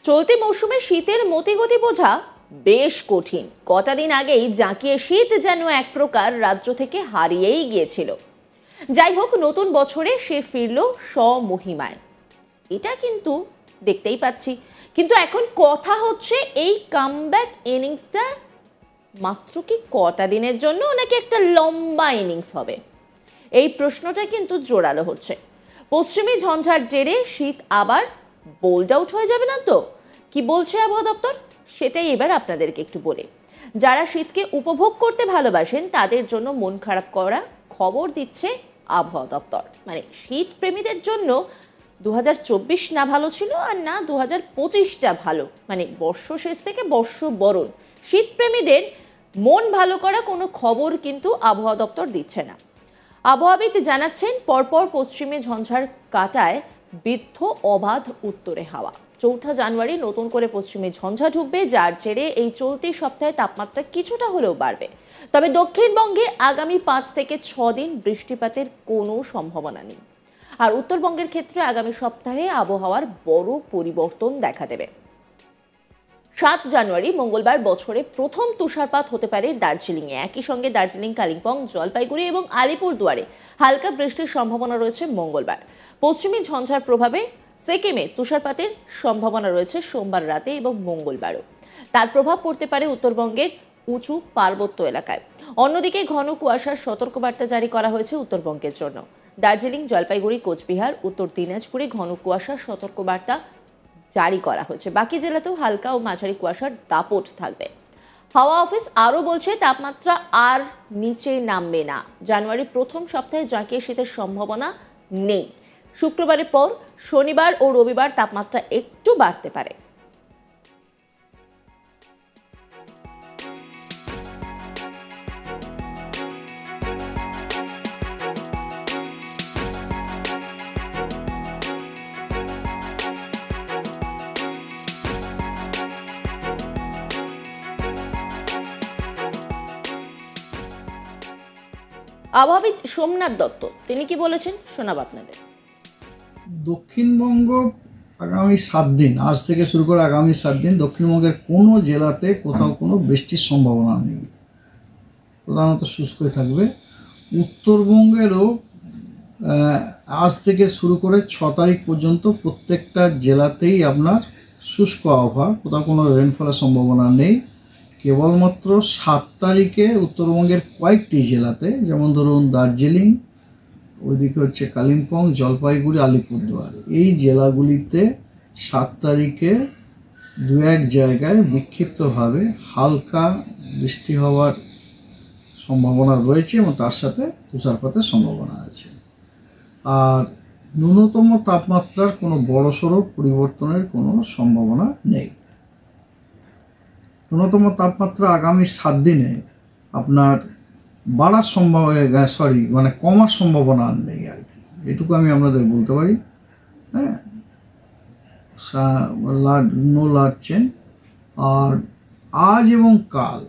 চলতি মৌসুমে শীতের মতিগতি বোঝা বেশ কঠিন। কটা দিন আগেই জাঁকিয়ে শীত যেন এক প্রকার রাজ্য থেকে হারিয়েই গিয়েছিল। যাই হোক, নতুন বছরে সে ফিরল স্বমহিমায়, এটা কিন্তু দেখতেই পাচ্ছি। কিন্তু এখন কথা হচ্ছে, এই কামব্যাক ইনিংসটা মাত্র কি কটা দিনের জন্য, নাকি একটা লম্বা ইনিংস হবে? এই প্রশ্নটা কিন্তু জোরালো হচ্ছে। পশ্চিমী ঝঞ্ঝার জেরে শীত আবার বোল্ড আউট হয়ে যাবে না তো? কি বলছে আবহাওয়া দপ্তর, সেটাই এবার আপনাদেরকে একটু বলে। যারা শীতকে উপভোগ করতে ভালোবাসেন তাদের জন্য মন খারাপ করা খবর দিচ্ছে আবহাওয়া দপ্তর। মানে শীত প্রেমীদের জন্য 2024 না ভালো ছিল, আর না 2025টা ভালো। মানে বর্ষ শেষ থেকে বর্ষ বরণ, শীত প্রেমীদের মন ভালো করা কোনো খবর কিন্তু আবহাওয়া দপ্তর দিচ্ছে না। আবহাওয়াবিদ জানাচ্ছেন, পরপর পশ্চিমে ঝঞ্ঝার কাটায় বিদ্ধ অবাধ উত্তরে হাওয়া। 4 জানুয়ারি নতুন করে পশ্চিমে ঝঞ্ঝা ঢুকবে, যার জেরে এই চলতি সপ্তাহে তাপমাত্রা কিছুটা হলেও বাড়বে। তবে দক্ষিণবঙ্গে আগামী 5 থেকে 6 দিন বৃষ্টিপাতের কোনো সম্ভাবনা নেই। আর উত্তরবঙ্গের ক্ষেত্রে আগামী সপ্তাহে আবহাওয়ার বড় পরিবর্তন দেখা দেবে। 7 জানুয়ারি মঙ্গলবার বছরে প্রথম তুষারপাত হতে পারে দার্জিলিংয়ে। একই সঙ্গে দার্জিলিং, কালিম্পং, জলপাইগুড়ি এবং আলিপুরদুয়ারে হালকা বৃষ্টির সম্ভাবনা রয়েছে মঙ্গলবার। পশ্চিমী ঝঞ্ঝার প্রভাবে সিকিমে তুষারপাতের সম্ভাবনা রয়েছে সোমবার রাতে এবং মঙ্গলবারও। তার প্রভাব পড়তে পারে উত্তরবঙ্গের উঁচু পার্বত্য এলাকায়। অন্যদিকে ঘন কুয়াশার সতর্কবার্তা জারি করা হয়েছে উত্তরবঙ্গের জন্য। দার্জিলিং, জলপাইগুড়ি, কোচবিহার, উত্তর দিনাজপুরে ঘন কুয়াশার সতর্কবার্তা জারি করা হয়েছে। বাকি জেলাতেও হালকা ও মাঝারি কুয়াশার দাপট থাকবে। হাওয়া অফিস আরও বলছে, তাপমাত্রা আর নিচে নামবে না। জানুয়ারির প্রথম সপ্তাহে জাঁকিয়ে শীতের সম্ভাবনা নেই। শুক্রবারের পর শনিবার ও রবিবার তাপমাত্রা একটু বাড়তে পারে। আবহাওয়াবিদ সোমনাথ দত্ত তিনি কি বলেছেন শোনাব আপনাদের। দক্ষিণবঙ্গ আগামী 7 দিন, আজ থেকে শুরু করে আগামী 7 দিন দক্ষিণবঙ্গের কোনো জেলাতে কোথাও কোনো বৃষ্টির সম্ভাবনা নেই, প্রধানত শুষ্কই থাকবে। উত্তরবঙ্গেরও আজ থেকে শুরু করে 6 তারিখ পর্যন্ত প্রত্যেকটা জেলাতেই আপনার শুষ্ক আবহাওয়া, কোথাও কোনো রেনফলের সম্ভাবনা নেই। কেবলমাত্র 7 তারিখে উত্তরবঙ্গের কয়েকটি জেলাতে, যেমন ধরুন দার্জিলিং, ওইদিকে হচ্ছে কালিম্পং, জলপাইগুড়ি, আলিপুরদুয়ার, এই জেলাগুলিতে 7 তারিখে 2-1 জায়গায় বিক্ষিপ্তভাবে হালকা বৃষ্টি হওয়ার সম্ভাবনা রয়েছে এবং তার সাথে তুষারপাতের সম্ভাবনা আছে। আর ন্যূনতম তাপমাত্রার কোনো বড়সড় পরিবর্তনের কোনো সম্ভাবনা নেই। ন্যূনতম তাপমাত্রা আগামী 7 দিনে আপনার বাড়ার কমার সম্ভাবনা নেই আর কি, এটুকু আমি আপনাদের বলতে পারি। হ্যাঁ, নো লার্জ চেঞ্জ। আর আজ এবং কাল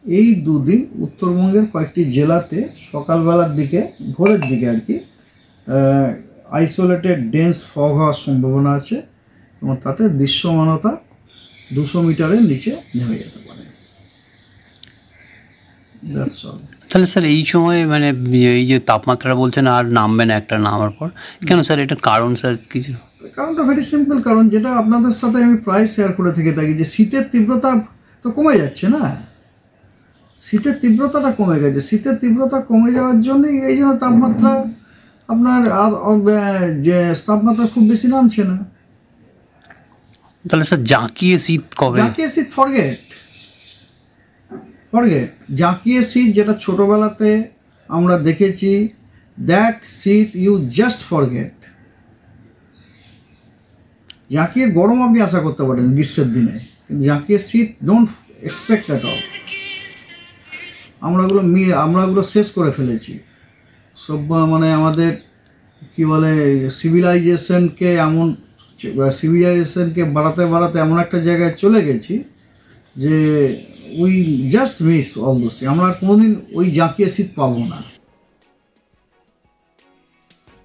এই 2 দিন উত্তরবঙ্গের কয়েকটি জেলাতে সকালবেলার দিকে, ভোরের দিকে আর কি, আইসোলেটেড ডেন্স ফগ হওয়ার সম্ভাবনা আছে এবং তাতে দৃশ্যমানতা 200 মিটারের নিচে নেমে যেতে পারে। তাহলে স্যার এই সময় মানে এই যে তাপমাত্রা বলছেন আর নামবে না একটা নামার পর, কেন স্যার? এটা কারণ স্যার কিছু? কারণটা ভেরি সিম্পল, কারণ যেটা আপনাদের সাথে আমি প্রায় শেয়ার করে থেকে থাকি, যে শীতের তীব্রতা তো কমে যাচ্ছে না, শীতের তীব্রতাটা কমে গেছে। শীতের তীব্রতা কমে যাওয়ার জন্যই এই জন্য তাপমাত্রা আপনার যে তাপমাত্রা খুব বেশি নামছে না। তাহলে স্যার জাঁকিয়ে শীত কবে? জাঁকিয়ে শীত ফরগেট। জাঁকিয়ে শীত যেটা ছোটবেলাতে আমরা দেখেছি, দ্যাট শীত ইউ জাস্ট ফরগেট। জাঁকিয়ে গরম আপনি আশা করতে পারেন গ্রীষ্মের দিনে, কিন্তু জাঁকিয়ে শীত ডোন্ট এক্সপেক্ট অ্যাট অল। আমরা ওগুলো শেষ করে ফেলেছি সব। মানে আমাদের কি বলে, সিভিলাইজেশনকে বাড়াতে এমন একটা জায়গায় চলে গেছি যে উই জাস্ট মিস অল দোস। আমরা আর কোনোদিন ওই জাঁকিয়ে শীত পাবো না।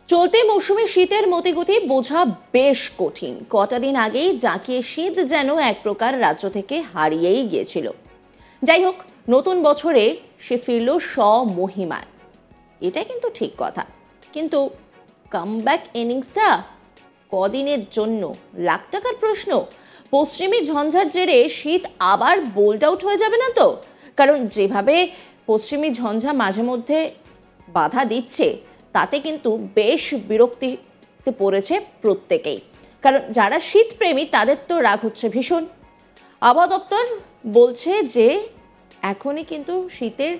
চলতি মৌসুমে শীতের মতিগতি বোঝা বেশ কঠিন। কটা দিন আগেই জাঁকিয়ে শীত যেন এক প্রকার রাজ্য থেকে হারিয়েই গিয়েছিল। যাই হোক, নতুন বছরে সে ফিরল স্বমহিমায়, এটা কিন্তু ঠিক কথা। কিন্তু কামব্যাক ইনিংসটা কদিনের জন্য, লাখ টাকার প্রশ্ন। পশ্চিমী ঝঞ্ঝার জেরে শীত আবার বোল্ড আউট হয়ে যাবে না তো? কারণ যেভাবে পশ্চিমী ঝঞ্ঝা মাঝে মধ্যে বাধা দিচ্ছে, তাতে কিন্তু বেশ বিরক্তিতে পড়েছে প্রত্যেকেই। কারণ যারা শীতপ্রেমী তাদের তো রাগ হচ্ছে ভীষণ। আবহাওয়া দপ্তর বলছে যে এখনই কিন্তু শীতের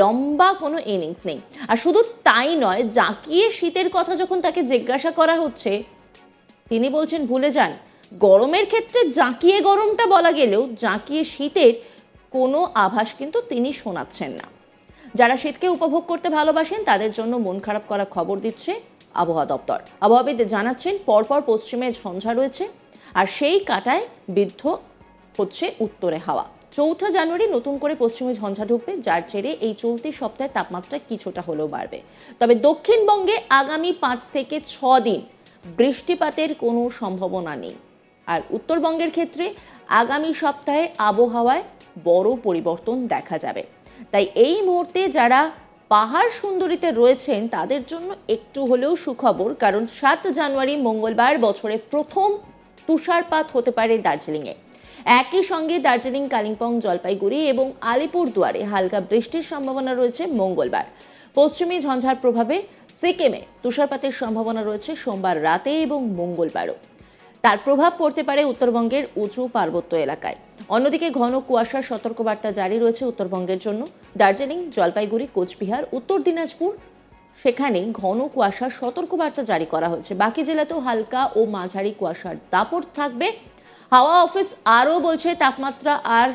লম্বা কোনো ইনিংস নেই। আর শুধু তাই নয়, জাঁকিয়ে শীতের কথা যখন তাকে জিজ্ঞাসা করা হচ্ছে, তিনি বলছেন ভুলে যান। গরমের ক্ষেত্রে জাঁকিয়ে গরমটা বলা গেলেও জাঁকিয়ে শীতের কোনো আভাস কিন্তু তিনি শোনাচ্ছেন না। যারা শীতকে উপভোগ করতে ভালোবাসেন তাদের জন্য মন খারাপ করা খবর দিচ্ছে আবহাওয়া দপ্তর। আবহাওয়াবিদ জানাচ্ছেন, পরপর পশ্চিমে ঝঞ্ঝা রয়েছে, আর সেই কাঁটায় বিদ্ধ হচ্ছে উত্তরে হাওয়া। 4 জানুয়ারি নতুন করে পশ্চিমে ঝঞ্ঝা ঢুকবে, যার জেরে এই চলতি সপ্তাহে তাপমাত্রা কিছুটা হলেও বাড়বে। তবে দক্ষিণবঙ্গে আগামী 5 থেকে 6 দিন বৃষ্টিপাতের কোনো সম্ভাবনা নেই। আর উত্তরবঙ্গের ক্ষেত্রে আগামী সপ্তাহে আবহাওয়ায় বড় পরিবর্তন দেখা যাবে। তাই এই মুহূর্তে যারা পাহাড় সুন্দরীতে রয়েছেন তাদের জন্য একটু হলেও সুখবর, কারণ 7 জানুয়ারি মঙ্গলবার বছরে প্রথম তুষারপাত হতে পারে দার্জিলিংয়ে। একই সঙ্গে দার্জিলিং, কালিম্পং, জলপাইগুড়ি এবং আলিপুরদুয়ারে হালকা বৃষ্টির সম্ভাবনা রয়েছে মঙ্গলবার। পশ্চিমী ঝঞ্ঝার প্রভাবে সিকিমে তুষারপাতের সম্ভাবনা রয়েছে সোমবার রাতে এবং মঙ্গলবারও। তার প্রভাব পড়তে পারে উত্তরবঙ্গের উঁচু পার্বত্য এলাকায়। অন্যদিকে ঘন কুয়াশার সতর্কবার্তা জারি রয়েছে উত্তরবঙ্গের জন্য। দার্জিলিং, জলপাইগুড়ি, কোচবিহার, উত্তর দিনাজপুর, সেখানে ঘন কুয়াশার সতর্কবার্তা জারি করা হয়েছে। বাকি জেলাতেও হালকা ও মাঝারি কুয়াশার দাপট থাকবে। হাওয়া অফিস আরও বলছে তাপমাত্রা আর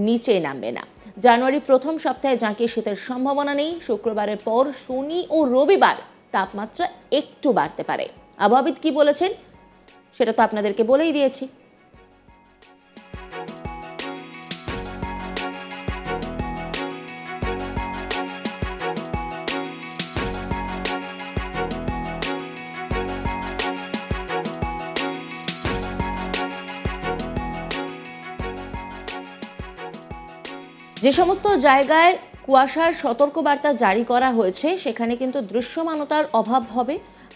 নিচে নামবে না। জানুয়ারি প্রথম সপ্তাহে জাঁকিয়ে শীতের সম্ভাবনা নেই। শুক্রবারের পর শনি ও রবিবার তাপমাত্রা একটু বাড়তে পারে। আবহাওয়াবিদ কি বলেছেন সেটা তো আপনাদেরকে বলেই দিয়েছি। যে সমস্ত জায়গায় কুয়াশার সতর্কবার্তা জারি করা হয়েছে সেখানে কিন্তু দৃশ্যমানতার অভাব হবে,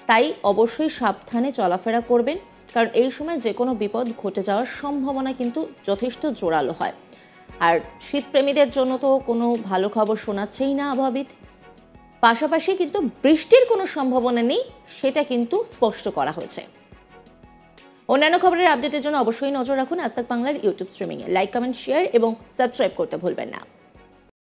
তাই অবশ্যই সাবধানে চলাফেরা করবেন, কারণ এই সময় যে কোনো বিপদ ঘটে যাওয়ার সম্ভাবনা কিন্তু যথেষ্ট জোরালো হয়। আর শীতপ্রেমীদের জন্য তো কোনো ভালো খবর শোনাচ্ছেই না আবহাওয়াবিদ। পাশাপাশি কিন্তু বৃষ্টির কোনো সম্ভাবনা নেই, সেটা কিন্তু স্পষ্ট করা হয়েছে। অন্যান্য খবরের আপডেটের জন্য অবশ্যই নজর রাখুন আজ তাক বাংলার ইউটিউব স্ট্রিমিংয়ে। লাইক, কমেন্ট, শেয়ার এবং সাবস্ক্রাইব করতে ভুলবেন না।